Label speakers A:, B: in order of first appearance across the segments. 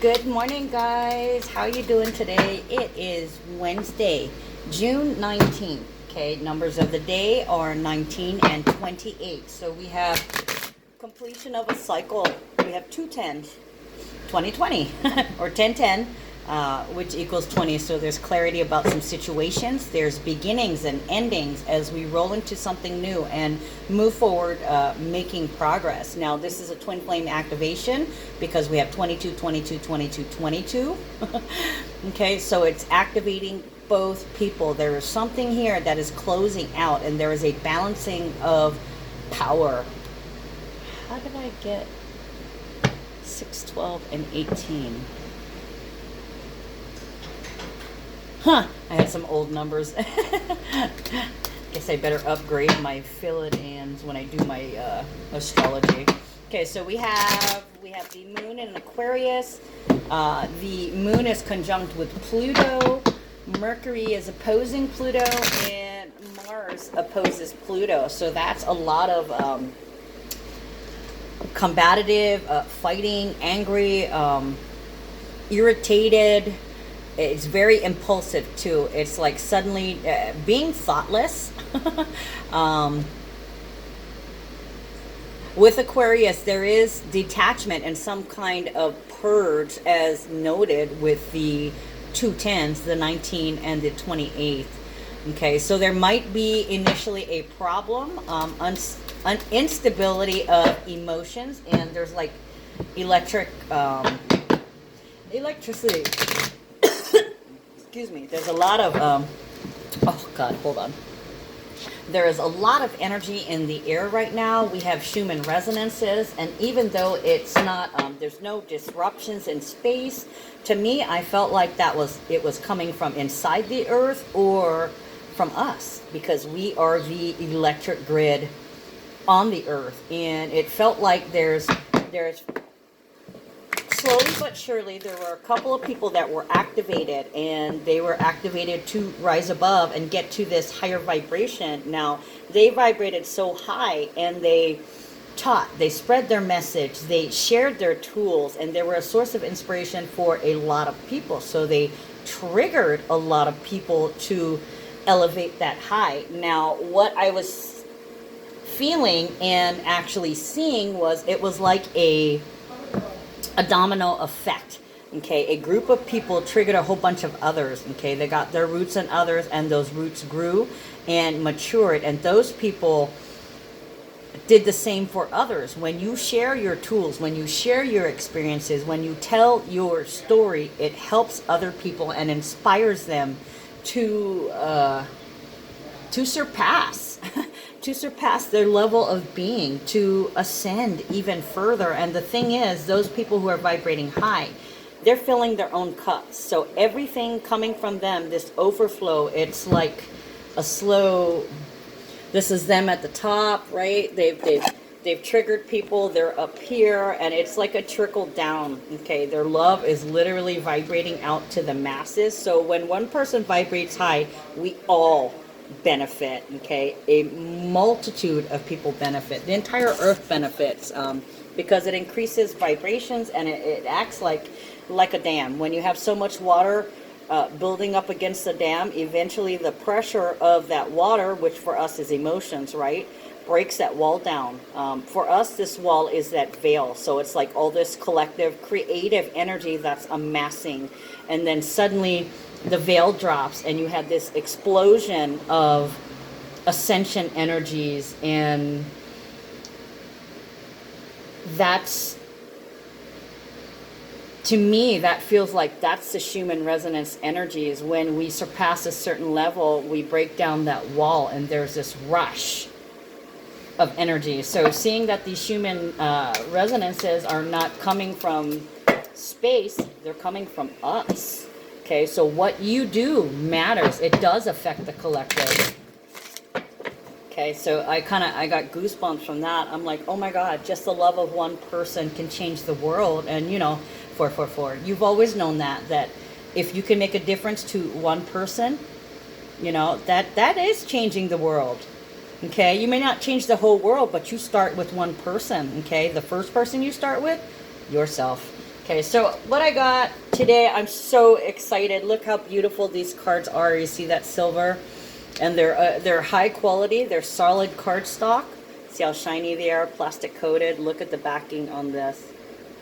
A: Good morning, guys. How you doing today? It is Wednesday, June 19th. Okay, numbers of the day are 19 and 28. So we have completion of a cycle. We have two tens, 2020 or 1010, which equals 20. So there's clarity about some situations. There's beginnings and endings as we roll into something new and move forward, making progress. Now, this is a twin flame activation because we have 22, 22, 22, 22. Okay, so it's activating both people. There is something here that is closing out, and there is a balancing of power. How did I get 6, 12, and 18? I have some old numbers. Guess I better upgrade my fill-it-ins when I do my astrology. Okay, so we have the moon in Aquarius. The moon is conjunct with Pluto. Mercury is opposing Pluto, and Mars opposes Pluto. So that's a lot of combative, fighting, angry, irritated. It's very impulsive too. It's like suddenly being thoughtless. With Aquarius, there is detachment and some kind of purge, as noted with the two tens, the 19 and the 28th. Okay, so there might be initially a problem, instability of emotions, and there's like electricity. Excuse me. There's a lot of oh God, hold on. There is a lot of energy in the air right now. We have Schumann resonances, and even though it's not, there's no disruptions in space. To me, I felt like it was coming from inside the Earth or from us, because we are the electric grid on the Earth, and it felt like there's slowly but surely, there were a couple of people that were activated, and they were activated to rise above and get to this higher vibration. Now, they vibrated so high, and they taught, they spread their message, they shared their tools, and they were a source of inspiration for a lot of people. So they triggered a lot of people to elevate that high. Now, what I was feeling and actually seeing was, it was like a domino effect. Okay, a group of people triggered a whole bunch of others. Okay, they got their roots in others, and those roots grew and matured, and those people did the same for others. When you share your tools, when you share your experiences, when you tell your story, it helps other people and inspires them to surpass to surpass their level of being, to ascend even further. And the thing is, those people who are vibrating high, they're filling their own cups. So everything coming from them, this overflow, it's like a slow, this is them at the top, right? They've triggered people, they're up here, and it's like a trickle down. Okay, their love is literally vibrating out to the masses. So when one person vibrates high, we all benefit. Okay, a multitude of people benefit. The entire earth benefits, because it increases vibrations, and it acts like a dam. When you have so much water building up against the dam, eventually the pressure of that water, which for us is emotions, right, breaks that wall down. For us, this wall is that veil. So it's like all this collective creative energy that's amassing, and then suddenly the veil drops, and you have this explosion of ascension energies. And that's, to me, that feels like that's the Schumann resonance energies. When we surpass a certain level, we break down that wall, and there's this rush of energy. So seeing that these Schumann resonances are not coming from space, they're coming from us. Okay, so what you do matters. It does affect the collective. Okay, so I got goosebumps from that. I'm like, oh my God, just the love of one person can change the world. And 444. You've always known that if you can make a difference to one person, that is changing the world. Okay, you may not change the whole world, but you start with one person. Okay, the first person you start with, yourself. Okay, so what I got today, I'm so excited. Look how beautiful these cards are. You see that silver? And they're high quality. They're solid cardstock. See how shiny they are, plastic coated. Look at the backing on this.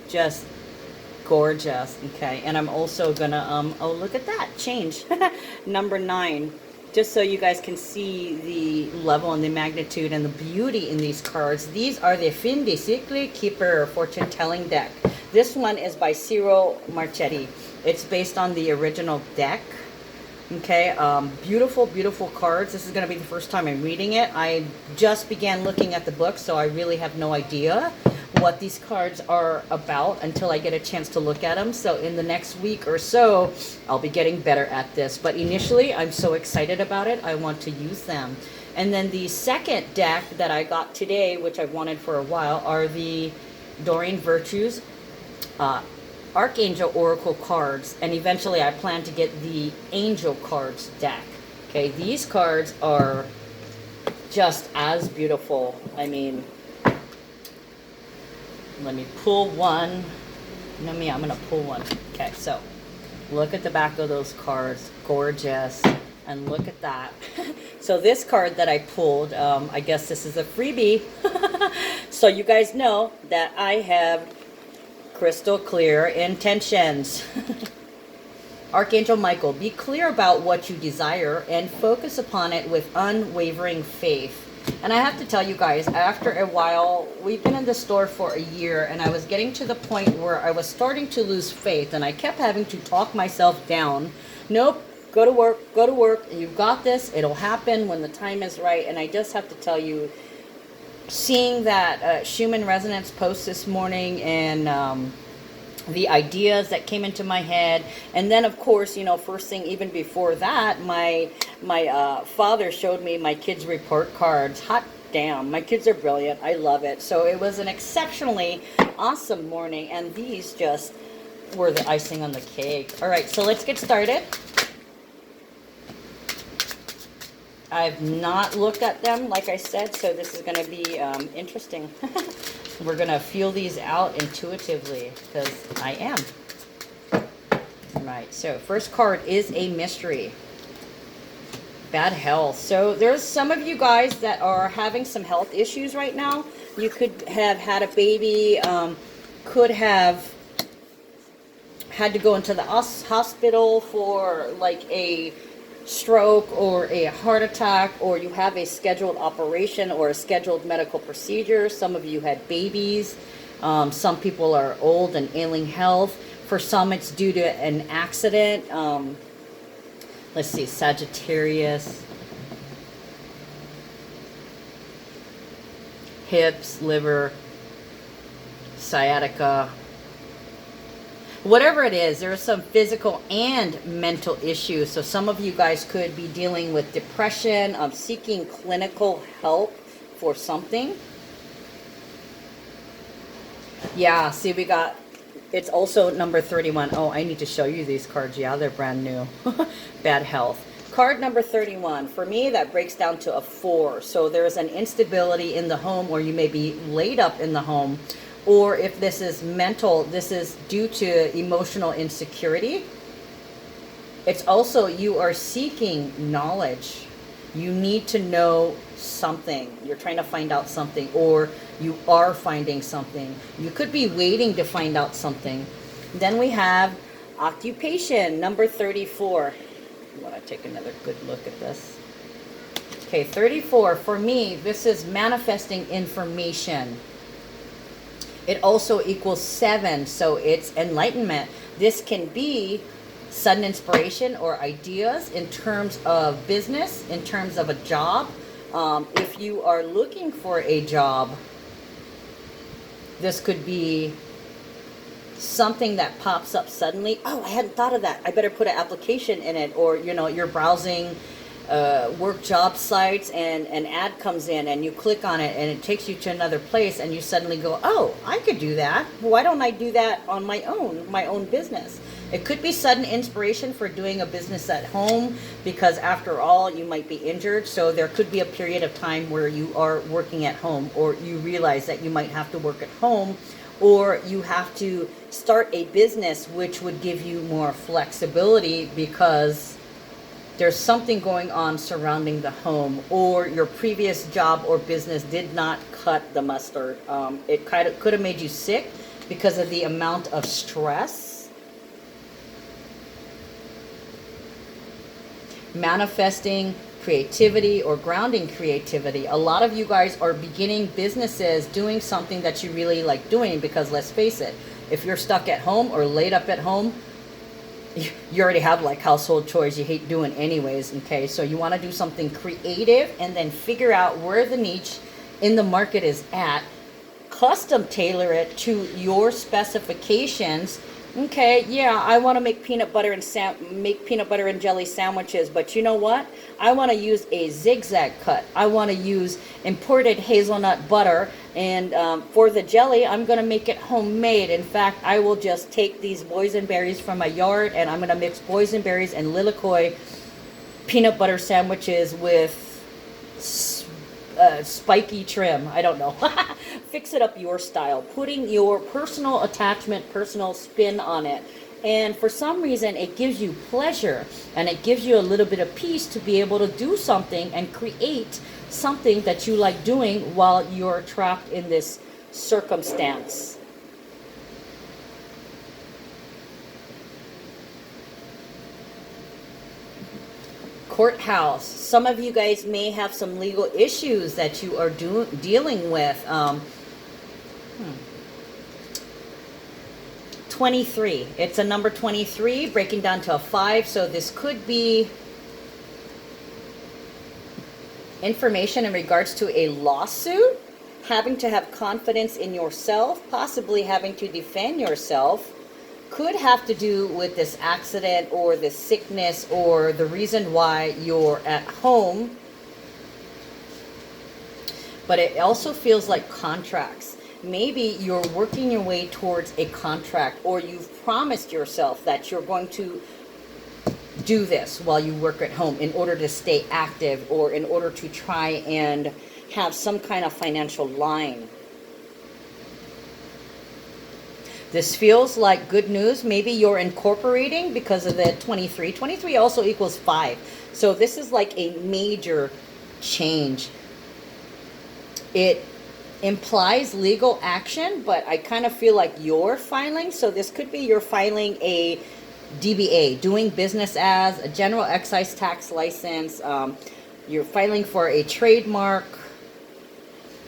A: Just gorgeous. Okay, and I'm also gonna oh, look at that change. Number 9, just so you guys can see the level and the magnitude and the beauty in these cards. These are the Fin de Cycle Keeper fortune telling deck. This one is by Ciro Marchetti. It's based on the original deck. Okay, beautiful, beautiful cards. This is going to be the first time I'm reading it. I just began looking at the book, so I really have no idea what these cards are about until I get a chance to look at them. So in the next week or so, I'll be getting better at this. But initially, I'm so excited about it, I want to use them. And then the second deck that I got today, which I've wanted for a while, are the Doreen Virtues Archangel Oracle cards, and eventually I plan to get the Angel cards deck. Okay, these cards are just as beautiful. I mean, let me pull one. You know me, I'm gonna pull one. Okay, so look at the back of those cards, gorgeous, and look at that. So this card that I pulled, I guess this is a freebie. So you guys know that I have crystal clear intentions. Archangel Michael, be clear about what you desire and focus upon it with unwavering faith. And I have to tell you guys, after a while, we've been in the store for a year, and I was getting to the point where I was starting to lose faith, and I kept having to talk myself down. Nope, go to work, you've got this, it'll happen when the time is right. And I just have to tell you, seeing that Schumann Resonance post this morning, and the ideas that came into my head, and then of course, you know, first thing even before that, my father showed me my kids' report cards. Hot damn, my kids are brilliant. I love it. So it was an exceptionally awesome morning, and these just were the icing on the cake. All right, so let's get started. I've not looked at them, like I said, so this is going to be interesting. We're going to feel these out intuitively, because I am. All right, so first card is a mystery. Bad health. So there's some of you guys that are having some health issues right now. You could have had a baby, could have had to go into the hospital for like a stroke or a heart attack, or you have a scheduled operation or a scheduled medical procedure. Some of you had babies. Some people are old and ailing health. For some, it's due to an accident. Let's see, Sagittarius, hips, liver, sciatica. Whatever it is, there are some physical and mental issues. So some of you guys could be dealing with depression, seeking clinical help for something. Yeah, see, we got, it's also number 31. Oh, I need to show you these cards. Yeah, they're brand new. Bad health. Card number 31. For me, that breaks down to a 4. So there's an instability in the home, or you may be laid up in the home. Or if this is mental, this is due to emotional insecurity. It's also you are seeking knowledge. You need to know something. You're trying to find out something, or you are finding something. You could be waiting to find out something. Then we have occupation, number 34. I want to take another good look at this. Okay, 34. For me, this is manifesting information. It also equals 7, so it's enlightenment. This can be sudden inspiration or ideas in terms of business, in terms of a job. If you are looking for a job, this could be something that pops up suddenly. Oh, I hadn't thought of that. I better put an application in it. Or, you know, you're browsing work job sites, and an ad comes in, and you click on it, and it takes you to another place, and you suddenly go, oh, I could do that. Why don't I do that on my own business? It could be sudden inspiration for doing a business at home, because after all, you might be injured. So there could be a period of time where you are working at home, or you realize that you might have to work at home, or you have to start a business which would give you more flexibility because there's something going on surrounding the home, or your previous job or business did not cut the mustard. It kind of could have made you sick because of the amount of stress. Manifesting creativity or grounding creativity. A lot of you guys are beginning businesses, doing something that you really like doing, because let's face it, if you're stuck at home or laid up at home, you already have like household chores you hate doing anyways. Okay, so you want to do something creative and then figure out where the niche in the market is at, custom tailor it to your specifications. Okay, yeah, I want to make peanut butter and jelly sandwiches, but you know what? I want to use a zigzag cut. I want to use imported hazelnut butter, and for the jelly, I'm going to make it homemade. In fact, I will just take these boysenberries from my yard, and I'm going to mix boysenberries and Lilikoi peanut butter sandwiches with spiky trim. I don't know. Fix it up your style, putting your personal attachment, personal spin on it. And for some reason, it gives you pleasure, and it gives you a little bit of peace to be able to do something and create something that you like doing while you're trapped in this circumstance. Courthouse. Some of you guys may have some legal issues that you are dealing with. 23. It's a number 23 breaking down to a 5. So this could be information in regards to a lawsuit, having to have confidence in yourself, possibly having to defend yourself. Could have to do with this accident or this sickness or the reason why you're at home. But it also feels like contracts. Maybe you're working your way towards a contract, or you've promised yourself that you're going to do this while you work at home in order to stay active, or in order to try and have some kind of financial line. This feels like good news. Maybe you're incorporating because of the 23. 23 also equals 5. So this is like a major change. It implies legal action, but I kind of feel like you're filing. So this could be you're filing a DBA, doing business as a general excise tax license. You're filing for a trademark,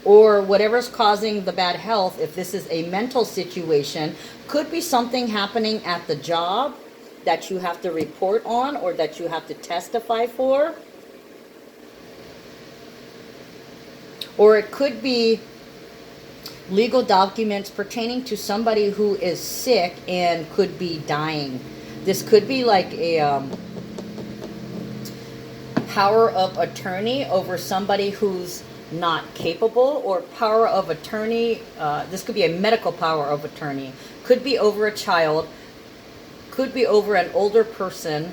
A: or whatever's causing the bad health. If this is a mental situation, could be something happening at the job that you have to report on, or that you have to testify for. Or it could be legal documents pertaining to somebody who is sick and could be dying. This could be like a power of attorney over somebody who's not capable, or power of attorney. This could be a medical power of attorney. Could be over a child. Could be over an older person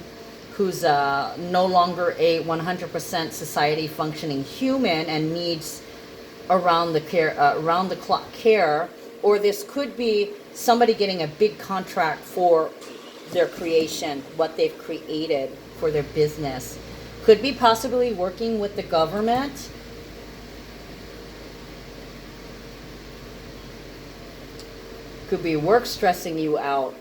A: who's no longer a 100% society functioning human and needs around the clock care. Or this could be somebody getting a big contract for their creation, what they've created for their business. Could be possibly working with the government. Could be work stressing you out.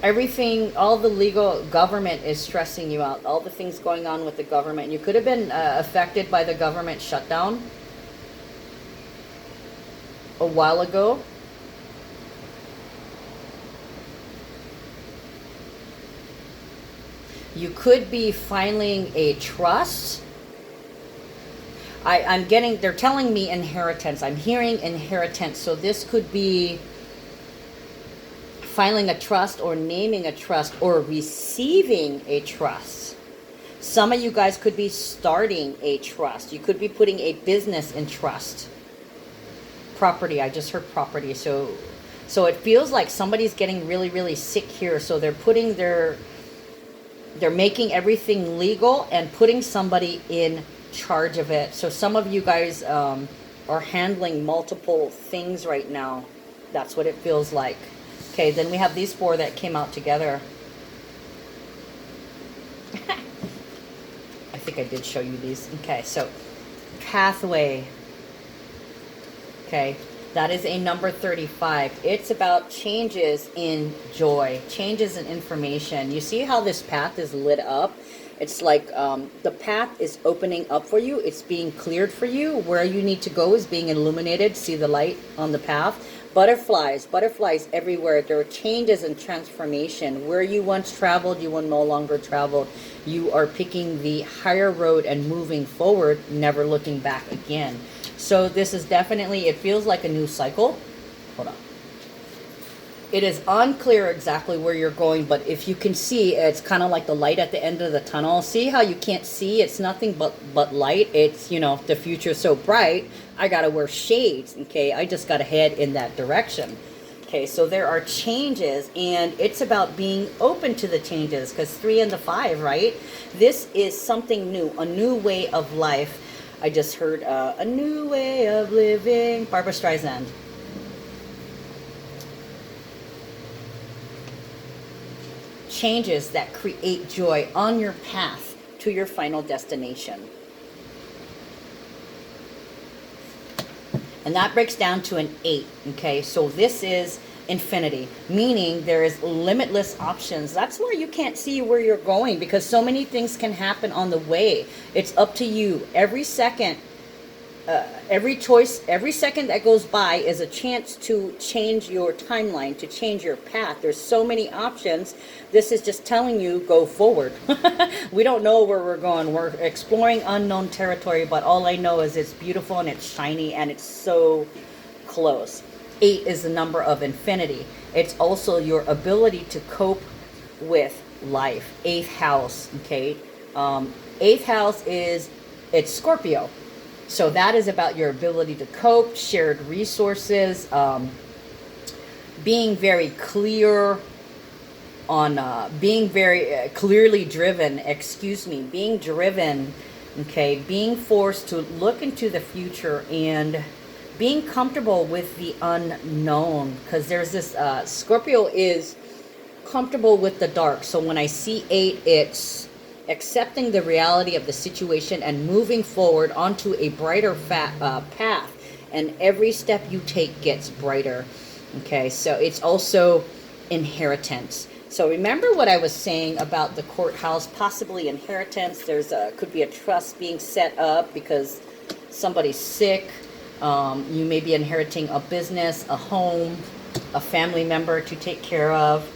A: Everything, all the legal government is stressing you out. All the things going on with the government. You could have been affected by the government shutdown a while ago. You could be filing a trust. I'm getting, they're telling me inheritance. I'm hearing inheritance. So this could be filing a trust, or naming a trust, or receiving a trust. Some of you guys could be starting a trust. You could be putting a business in trust. Property, I just heard property. So it feels like somebody's getting really, really sick here. So they're putting they're making everything legal and putting somebody in charge of it. So some of you guys are handling multiple things right now. That's what it feels like. Okay, then we have these four that came out together. I think I did show you these. Okay, so pathway. Okay, that is a number 35. It's about changes in joy, changes in information. You see how this path is lit up? It's like the path is opening up for you. It's being cleared for you. Where you need to go is being illuminated. See the light on the path? Butterflies everywhere. There are changes and transformation. Where you once traveled, you will no longer travel. You are picking the higher road and moving forward, never looking back again. So this is definitely, it feels like a new cycle. Hold on. It is unclear exactly where you're going, but if you can see, it's kind of like the light at the end of the tunnel. See how you can't see? It's nothing but light. It's, you know, the future's so bright, I got to wear shades, okay? I just got to head in that direction. Okay, so there are changes, and it's about being open to the changes, because 3 and the 5, right? This is something new, a new way of life. I just heard a new way of living, Barbara Streisand. Changes that create joy on your path to your final destination. And that breaks down to an 8, okay? So this is infinity, meaning there is limitless options. That's why you can't see where you're going, because so many things can happen on the way. It's up to you. Every second, every choice, every second that goes by is a chance to change your timeline, to change your path. There's so many options. This is just telling you, go forward. We don't know where we're going. We're exploring unknown territory, but all I know is it's beautiful and it's shiny and it's so close. 8 is the number of infinity. It's also your ability to cope with life. 8th house, okay? 8th house it's Scorpio. So that is about your ability to cope, shared resources, being very clear on, being very clearly driven, being driven, okay, being forced to look into the future and being comfortable with the unknown. Because there's this, Scorpio is comfortable with the dark. So when I see 8, it's accepting the reality of the situation and moving forward onto a brighter path, and every step you take gets brighter. Okay, so it's also inheritance. So remember what I was saying about the courthouse, possibly inheritance. There's could be a trust being set up because somebody's sick. You may be inheriting a business, a home, a family member to take care of.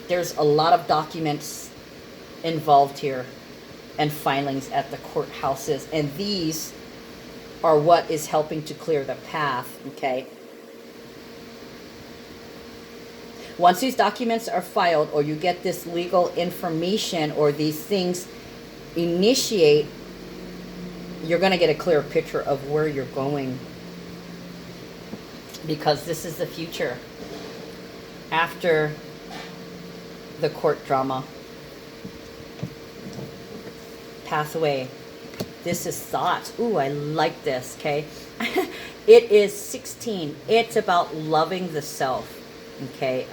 A: There's a lot of documents involved here and filings at the courthouses, and these are what is helping to clear the path. Okay, once these documents are filed, or you get this legal information, or these things initiate, you're going to get a clear picture of where you're going, because this is the future after the court drama. Pathway. This is thoughts. Ooh, I like this, okay? It is 16. It's about loving the self, okay?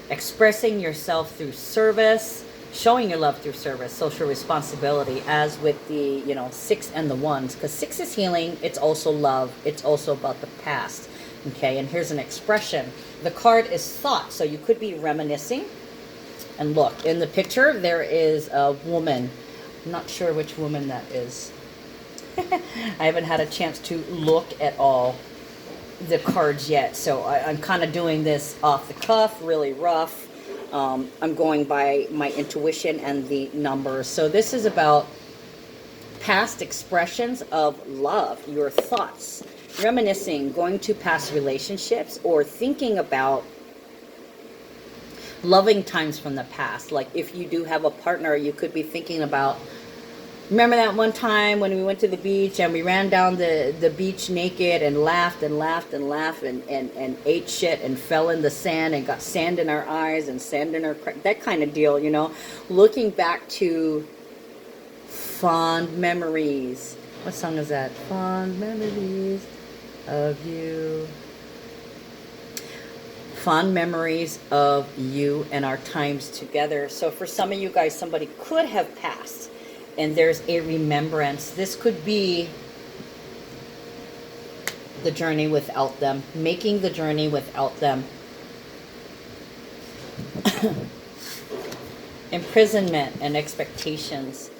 A: Expressing yourself through service, showing your love through service, social responsibility, as with the, 6 and the 1s, because 6 is healing. It's also love. It's also about the past, okay? And here's an expression. The card is thought, so you could be reminiscing. And look, in the picture, there is a woman. I'm not sure which woman that is. I haven't had a chance to look at all the cards yet, so I'm kind of doing this off the cuff, really rough. I'm going by my intuition and the numbers. So this is about past expressions of love, your thoughts, reminiscing, going to past relationships, or thinking about loving times from the past. Like if you do have a partner, you could be thinking about, remember that one time when we went to the beach and we ran down the beach naked and laughed and laughed and laughed and ate shit and fell in the sand and got sand in our eyes and sand in our, that kind of deal, looking back to fond memories. What song is that? Fond memories of you. Fond memories of you and our times together. So for some of you guys, somebody could have passed and there's a remembrance. This could be the journey without them, making the journey without them. Imprisonment and expectations.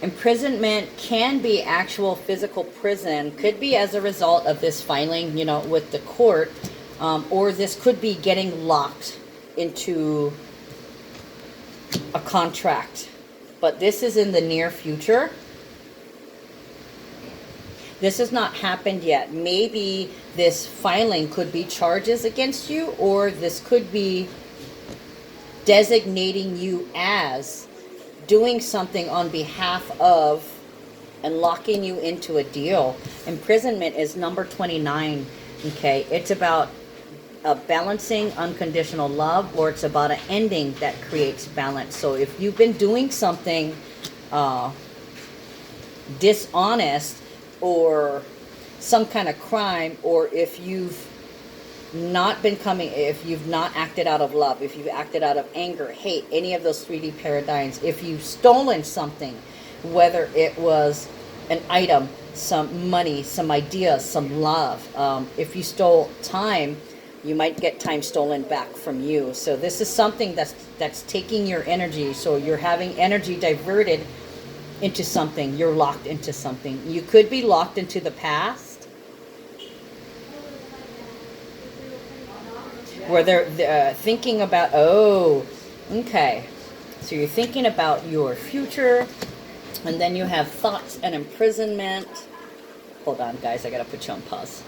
A: Imprisonment can be actual physical prison, could be as a result of this filing, you know, with the court, or this could be getting locked into a contract. But this is in the near future. This has not happened yet. Maybe this filing could be charges against you, or this could be designating you as doing something on behalf of and locking you into a deal. Imprisonment is number 29. Okay, it's about balancing unconditional love, or it's about an ending that creates balance. So if you've been doing something dishonest, or some kind of crime, or if you've not been coming, if you've not acted out of love, if you've acted out of anger, hate, any of those 3D paradigms, if you've stolen something, whether it was an item, some money, some ideas, some love, if you stole time, you might get time stolen back from you. So this is something that's taking your energy. So you're having energy diverted into something. You're locked into something. You could be locked into the past, where they're thinking about, oh, okay, so you're thinking about your future, and then you have thoughts and imprisonment. Hold on, guys, I gotta put you on pause.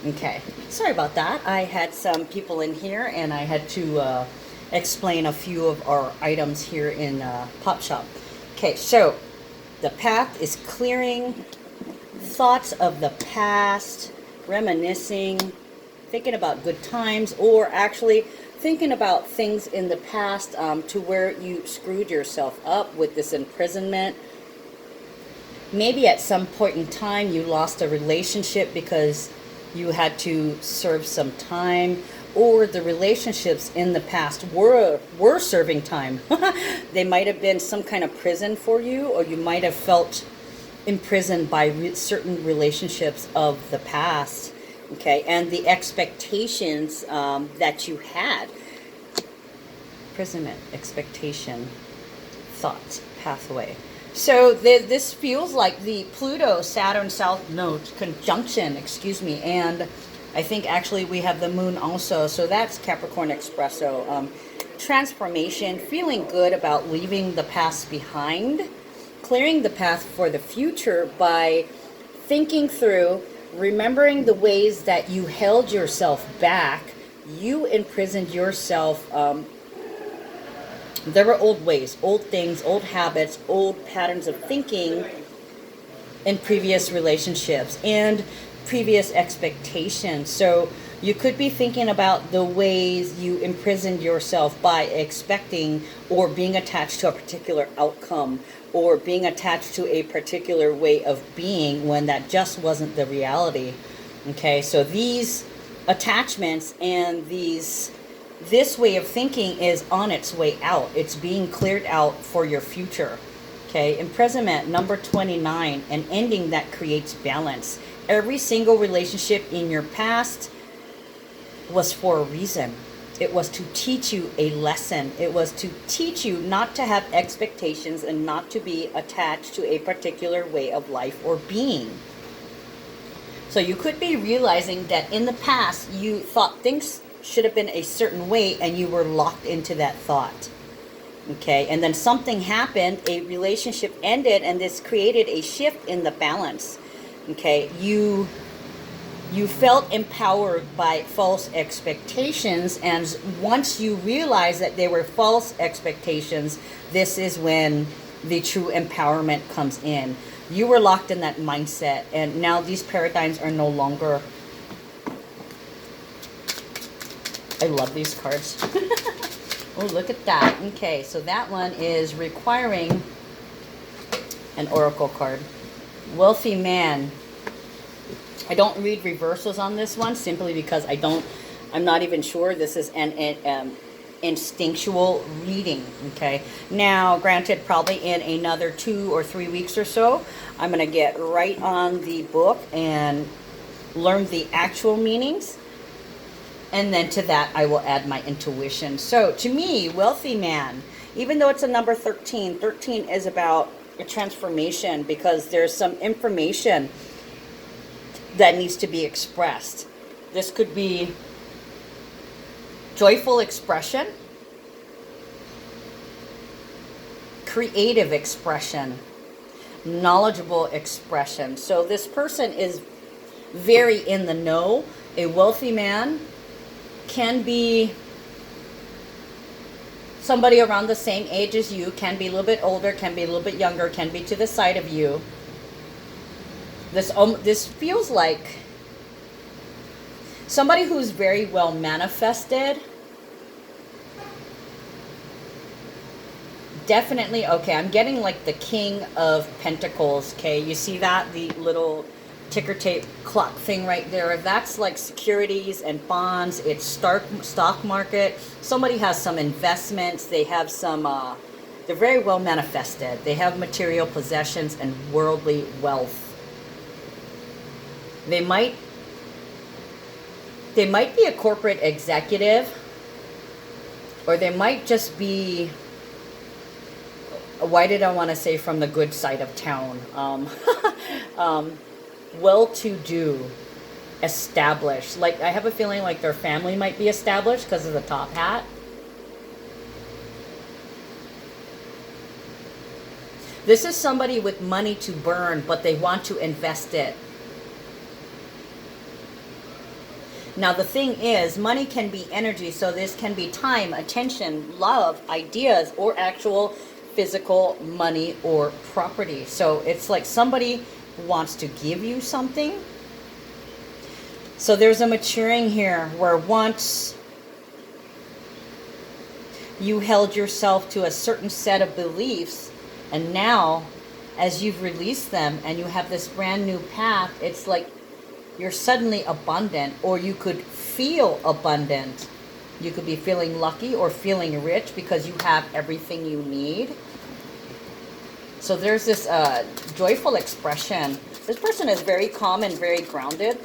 A: Okay, sorry about that. I had some people in here, and I had to explain a few of our items here in Pop Shop. Okay, so the path is clearing, thoughts of the past, reminiscing, thinking about good times, or actually thinking about things in the past to where you screwed yourself up with this imprisonment. Maybe at some point in time you lost a relationship because you had to serve some time, or the relationships in the past were serving time. They might have been some kind of prison for you, or you might have felt imprisoned by certain relationships of the past. Okay, and the expectations that you had. Imprisonment, expectation, thoughts, pathway. So this feels like the Pluto Saturn South Node conjunction, excuse me, and I think actually we have the moon also, so that's Capricorn Espresso. Transformation, feeling good about leaving the past behind, clearing the path for the future by thinking through, remembering the ways that you held yourself back, you imprisoned yourself. There were old ways, old things, old habits, old patterns of thinking in previous relationships and previous expectations. So you could be thinking about the ways you imprisoned yourself by expecting or being attached to a particular outcome, or being attached to a particular way of being when that just wasn't the reality. Okay, so these attachments and this way of thinking is on its way out. It's being cleared out for your future. Okay, imprisonment, number 29, an ending that creates balance. Every single relationship in your past was for a reason. It was to teach you a lesson. It was to teach you not to have expectations and not to be attached to a particular way of life or being. So you could be realizing that in the past you thought things should have been a certain way and you were locked into that thought. Okay, and then something happened, a relationship ended, and this created a shift in the balance. Okay, you felt empowered by false expectations, and once you realize that they were false expectations, this is when the true empowerment comes in. You were locked in that mindset, and now these paradigms are no longer. I love these cards. Oh, look at that. Okay, so that one is requiring an oracle card. Wealthy man. I don't read reversals on this one simply because I'm not even sure. This is an instinctual reading. Okay. Now, granted, probably in another 2 or 3 weeks or so, I'm going to get right on the book and learn the actual meanings. And then to that, I will add my intuition. So to me, wealthy man, even though it's a number 13, 13 is about a transformation because there's some information that needs to be expressed. This could be joyful expression, creative expression, knowledgeable expression. So this person is very in the know. A wealthy man can be somebody around the same age as you, can be a little bit older, can be a little bit younger, can be to the side of you. This feels like somebody who's very well manifested. Definitely, okay, I'm getting like the King of Pentacles, okay? You see that? The little ticker tape clock thing right there. That's like securities and bonds. It's stock market. Somebody has some investments. They have some, they're very well manifested. They have material possessions and worldly wealth. They might be a corporate executive, or they might just be, why did I want to say from the good side of town? Well-to-do, established. Like, I have a feeling like their family might be established because of the top hat. This is somebody with money to burn, but they want to invest it. Now, the thing is, money can be energy, so this can be time, attention, love, ideas, or actual physical money or property. So it's like somebody wants to give you something. So there's a maturing here where once you held yourself to a certain set of beliefs, and now as you've released them and you have this brand new path, it's like you're suddenly abundant, or you could feel abundant. You could be feeling lucky or feeling rich because you have everything you need. So there's this joyful expression. This person is very calm and very grounded.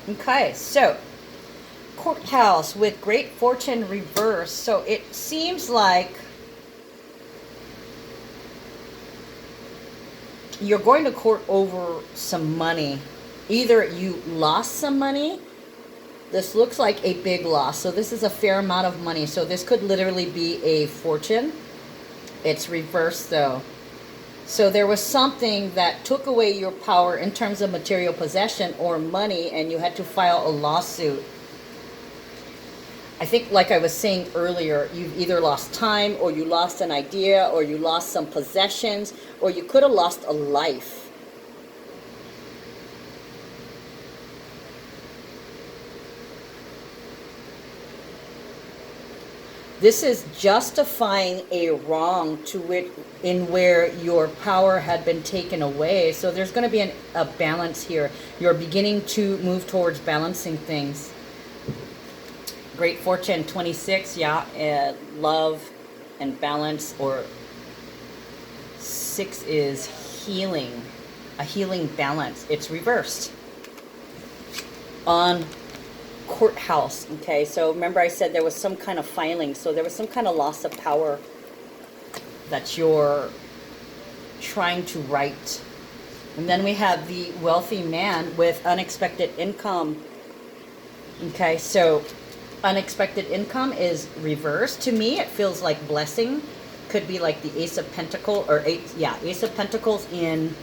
A: Okay, so courthouse with great fortune reverse. So it seems like you're going to court over some money. Either you lost some money. This looks like a big loss. So this is a fair amount of money. So this could literally be a fortune. It's reversed though. So there was something that took away your power in terms of material possession or money, and you had to file a lawsuit. I think, like I was saying earlier, you've either lost time, or you lost an idea, or you lost some possessions, or you could have lost a life. This is justifying a wrong to it in where your power had been taken away. So there's going to be a balance here. You're beginning to move towards balancing things. Great fortune 26, yeah, love and balance, or 6 is healing, a healing balance. It's reversed on courthouse. Okay, so remember I said there was some kind of filing, so there was some kind of loss of power that you're trying to right. And then we have the wealthy man with unexpected income. Okay, so unexpected income is reversed. To me, it feels like blessing. Could be like the Ace of Pentacles, or Ace of Pentacles in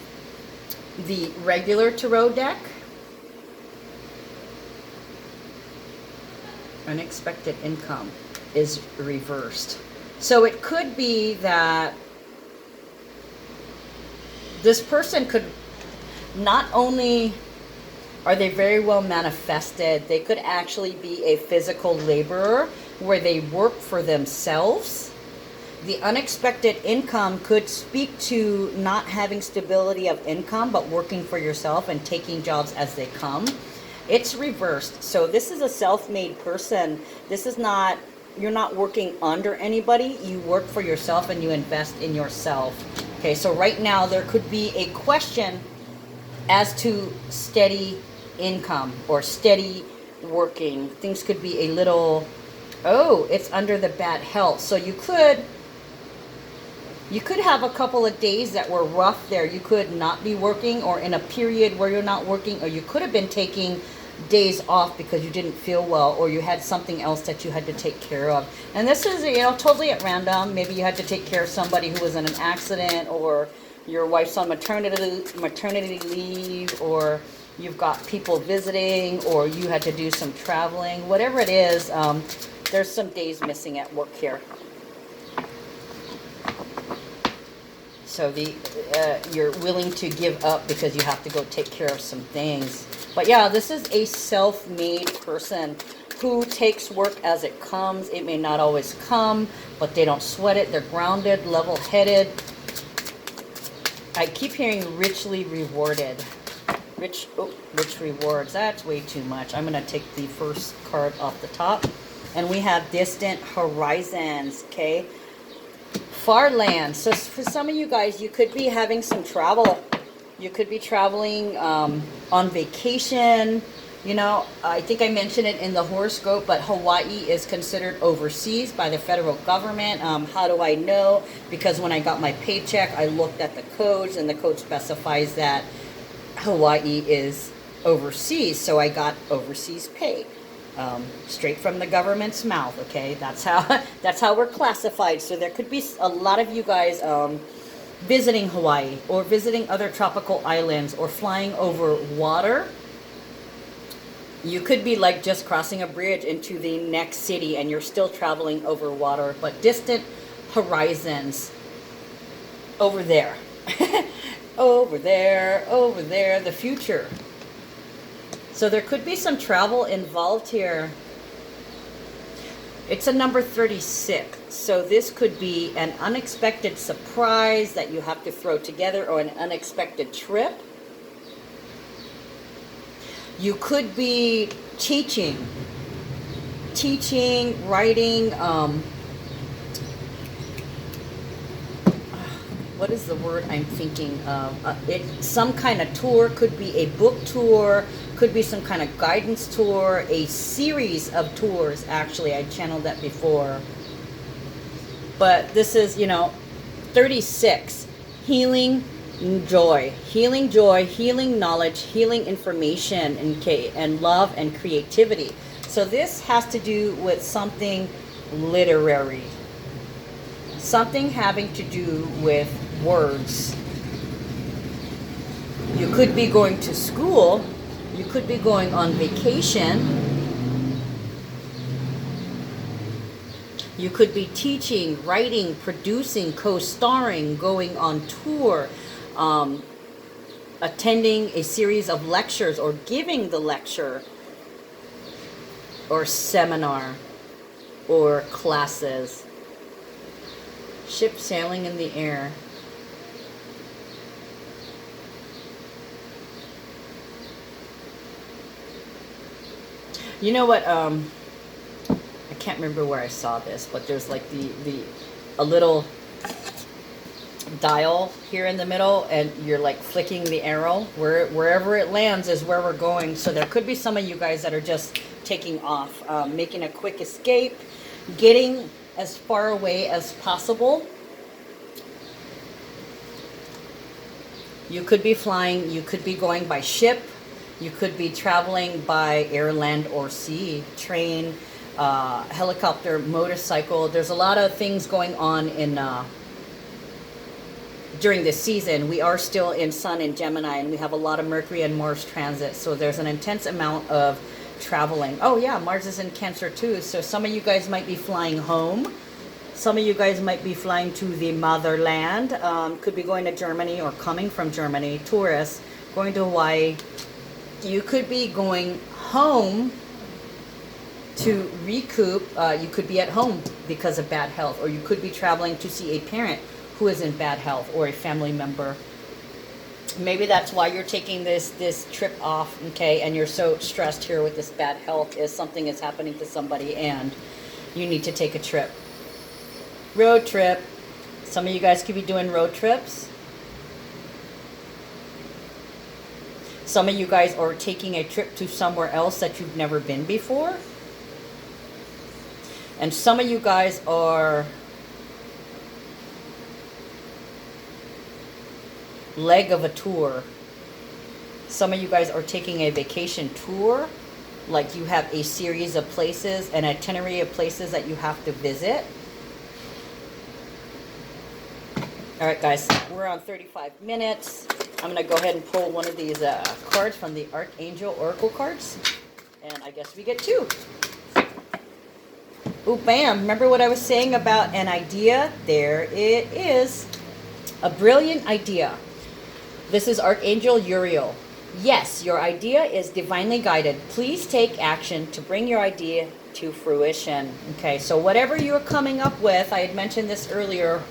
A: the regular tarot deck. Unexpected income is reversed. So it could be that this person could, not only are they very well manifested, they could actually be a physical laborer. where they work for themselves. The unexpected income could speak to not having stability of income, but working for yourself and taking jobs as they come. It's reversed. So this is a self-made person. This is not, you're not working under anybody. You work for yourself and you invest in yourself. Okay, so right now there could be a question as to steady income or steady working. Things could be a little, oh, it's under the bad health. So you could have a couple of days that were rough there. You could not be working, or in a period where you're not working, or you could have been taking days off because you didn't feel well, or you had something else that you had to take care of. And this is, totally at random. Maybe you had to take care of somebody who was in an accident, or your wife's on maternity leave, or you've got people visiting, or you had to do some traveling. Whatever it is, there's some days missing at work here. So you're willing to give up because you have to go take care of some things. But yeah, this is a self-made person who takes work as it comes. It may not always come, but they don't sweat it. They're grounded, level-headed. I keep hearing richly rewarded. Rich rewards. That's way too much. I'm going to take the first card off the top. And we have distant horizons, okay? Far land. So for some of you guys, you could be having some travel. You could be traveling on vacation. I think I mentioned it in the horoscope, but Hawaii is considered overseas by the federal government. How do I know? Because when I got my paycheck, I looked at the codes, and the code specifies that Hawaii is overseas. So I got overseas pay. Straight from the government's mouth, okay? That's how we're classified. So there could be a lot of you guys visiting Hawaii, or visiting other tropical islands, or flying over water. You could be like just crossing a bridge into the next city and you're still traveling over water, but distant horizons over there. over there, the future. So there could be some travel involved here. It's a number 36. So this could be an unexpected surprise that you have to throw together, or an unexpected trip. You could be teaching, writing, what is the word I'm thinking of? Some kind of tour. Could be a book tour, could be some kind of guidance tour, a series of tours. Actually, I channeled that before. But this is, 36. Healing joy, healing knowledge, healing information, and love and creativity. So this has to do with something literary. Something having to do with words. You could be going to school. You could be going on vacation. You could be teaching, writing, producing, co-starring, going on tour, attending a series of lectures, or giving the lecture, or seminar, or classes. Ship sailing in the air. You know what? I can't remember where I saw this, but there's like a little dial here in the middle, and you're like flicking the arrow. Wherever it lands is where we're going. So there could be some of you guys that are just taking off, making a quick escape, getting as far away as possible. You could be flying, you could be going by ship, you could be traveling by air, land, or sea, train, helicopter, motorcycle. There's a lot of things going on in during this season. We are still in Sun and Gemini, and we have a lot of Mercury and Mars transit, so there's an intense amount of traveling. Oh yeah, Mars is in Cancer too, so some of you guys might be flying home. Some of you guys might be flying to the motherland. Could be going to Germany or coming from Germany. Tourists going to Hawaii. You could be going home to recoup. You could be at home because of bad health, or you could be traveling to see a parent who is in bad health, or a family member. Maybe that's why you're taking this trip off, okay? And you're so stressed here with this bad health, is something is happening to somebody and you need to take a trip. Road trip. Some of you guys could be doing road trips. Some of you guys are taking a trip to somewhere else that you've never been before. And some of you guys are leg of a tour. Some of you guys are taking a vacation tour, like you have a series of places, an itinerary of places that you have to visit. All right, guys, we're on 35 minutes. I'm going to go ahead and pull one of these cards from the Archangel Oracle cards. And I guess we get two. Oh, bam. Remember what I was saying about an idea? There it is. A brilliant idea. This is Archangel Uriel. Yes, your idea is divinely guided. Please take action to bring your idea to fruition. Okay, so whatever you're coming up with, I had mentioned this earlier,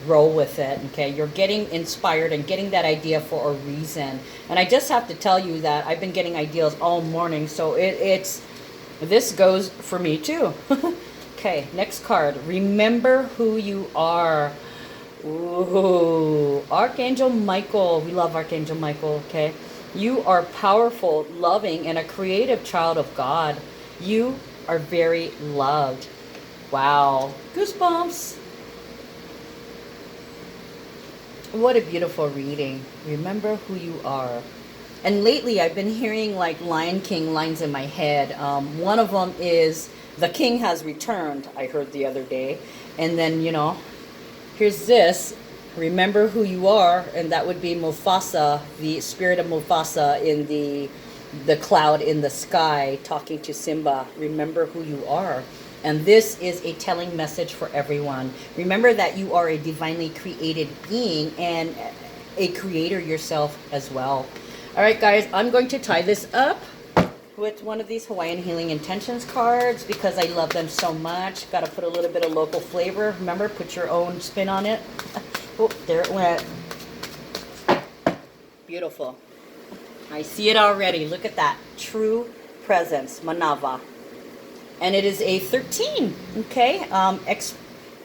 A: roll with it. Okay, you're getting inspired and getting that idea for a reason. And I just have to tell you that I've been getting ideas all morning, so this goes for me too. Okay, next card. Remember who you are. Ooh, Archangel Michael. We love Archangel Michael, okay? You are powerful, loving, and a creative child of God. You are very loved. Wow. Goosebumps. What a beautiful reading. Remember who you are. And lately I've been hearing like Lion King lines in my head. One of them is, the king has returned, I heard the other day. And then, you know, here's this, remember who you are, and that would be Mufasa, the spirit of Mufasa in the cloud in the sky, talking to Simba. Remember who you are. And this is a telling message for everyone. Remember that you are a divinely created being and a creator yourself as well. All right, guys, I'm going to tie this up with one of these Hawaiian Healing Intentions cards because I love them so much. Got to put a little bit of local flavor. Remember, put your own spin on it. Oh, there it went. Beautiful. I see it already. Look at that. True Presence, Manava. And it is a 13, okay?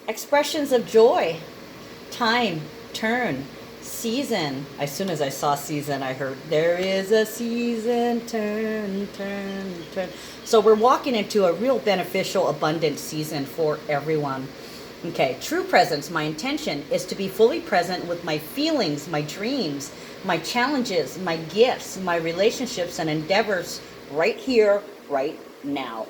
A: Expressions of joy, time, turn, season. As soon as I saw season, I heard, there is a season, turn, turn, turn. So we're walking into a real beneficial, abundant season for everyone. Okay, true presence. My intention is to be fully present with my feelings, my dreams, my challenges, my gifts, my relationships and endeavors right here, right now.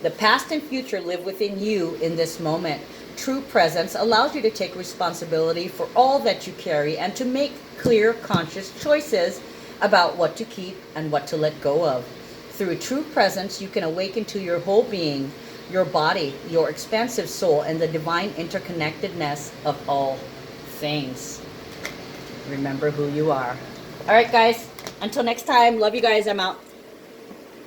A: The past and future live within you in this moment. True presence allows you to take responsibility for all that you carry and to make clear, conscious choices about what to keep and what to let go of. Through true presence, you can awaken to your whole being, your body, your expansive soul, and the divine interconnectedness of all things. Remember who you are. All right, guys. Until next time. Love you guys. I'm out.